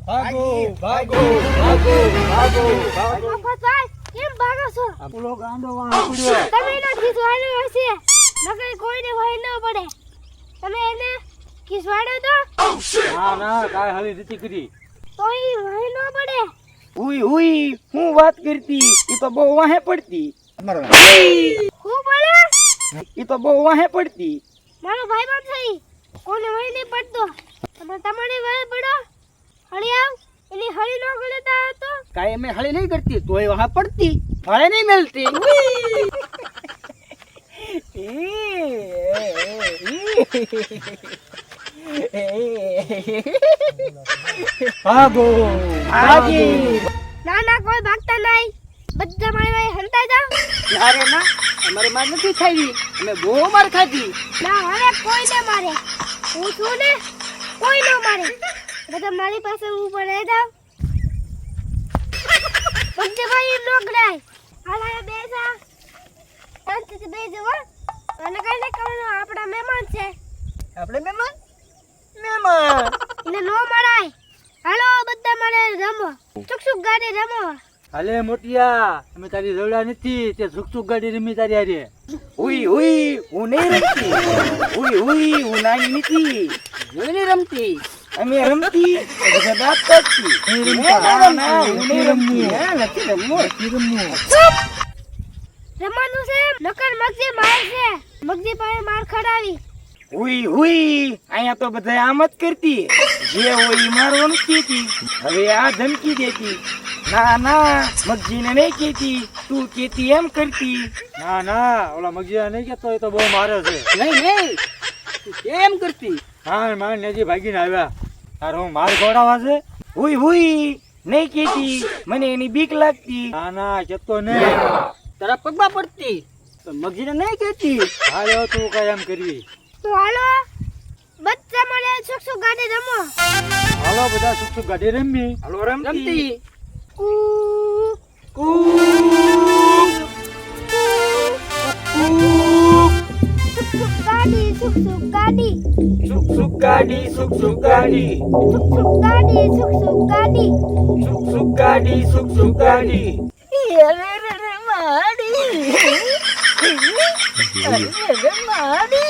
ભાગો ભાગો ભાગો ભાગો ભાગો મફતભાઈ કેમ ભાગો છો? આપણો ગાંડો વાળો પડ્યો. તમે એનો ખીસવાડ્યો હશે નકર કોઈને ભય ન પડે. તમે એને ખીસવાડો તો ના ના કાંઈ હળી નથી કરી. તો ઈ ભય ન પડે. હુઈ હુઈ હું વાત કરતી ઈ તો બહુ વાહે પડતી હું પડે ઈ તો બહુ વાહે પડતી મારો ભાઈ પણ થઈ કોને ભય નહીં પડતો. તમે તમારે ભય પડો હળી આવ એની હળી ન ગળતા હતો. કાંઈ અમે હળી નહીં કરતી તોય વાહે પડતી હળે નહીં મળતી ભાગો ભાગી ના ના કોઈ ભાગતા નહીં બધા મારી ભાઈ હંતા જાવ. ના રે ના અમારે માર નથી ખાવી અમે બહુ માર ખાધી ના હવે કોઈને મારે હું છું ને કોઈ ન મારે. બધા મારી પાસે ઉપર રહી જાવ. બધે ભાઈ નો ગડાય હાલા બેસા શાંતિથી બેસજો હો. અને કઈ નહીં કરવાનું આપણા મહેમાન છે આપણે મહેમાન મહેમાન એને નો મરાય. હાલો બધા મારે રમો સુક સુક ગાડી રમો. હાલે મોટિયા અમે તારી રવડા નથી તે સુક સુક ગાડી રમી તારી હારે. હુઈ હુઈ હું નહીં રમતી હુઈ હુઈ હું નાની નથી હું નહીં રમતી અમે રમતી બધા દાંત કાઢતી ના ના હું નહીં રમતી હા નથી રમવું રમવાનું છે નકર મગજી માર છે. મગજી પાસે માર ખડાવી. હુઈ હુઈ અહીંયા તો બધા આમ જ કરતી જે હોય ઈ મારવાનું કહેતી હવે આ ધમકી દેતી ના ના મગજીને નહીં કહેતી તું કહેતી એમ કરતી ના ના ઓલા મગજીયા નહીં કેતો એ તો બહુ મારે છે. નહીં નહીં તું કેમ કરતી હા મારે નેજી ભાગીને આવ્યા તારે હું માર ગોડાવા છે. હુઈ હુઈ નહીં કહેતી મને એની બીક લાગતી ના ના કેતો નહીં. તારા પગમાં પડતી તો મગજીને નહીં કહેતી હાલે તું કઈ એમ કરવી. તો હાલો બધા મારે સુક સુક ગાડી રમો. હાલો બધા સુક સુક ગાડી રમી. હાલો રમતી કુ સુક ગાડી સુક સુક ગાડી સુક સુક ગાડી સુક સુક ગાડી સુક સુક ગાડી સુક સુક ગાડી સુક સુક ગાડી સુક સુક ગાડી અરે રે રે માડી અરે રે માડી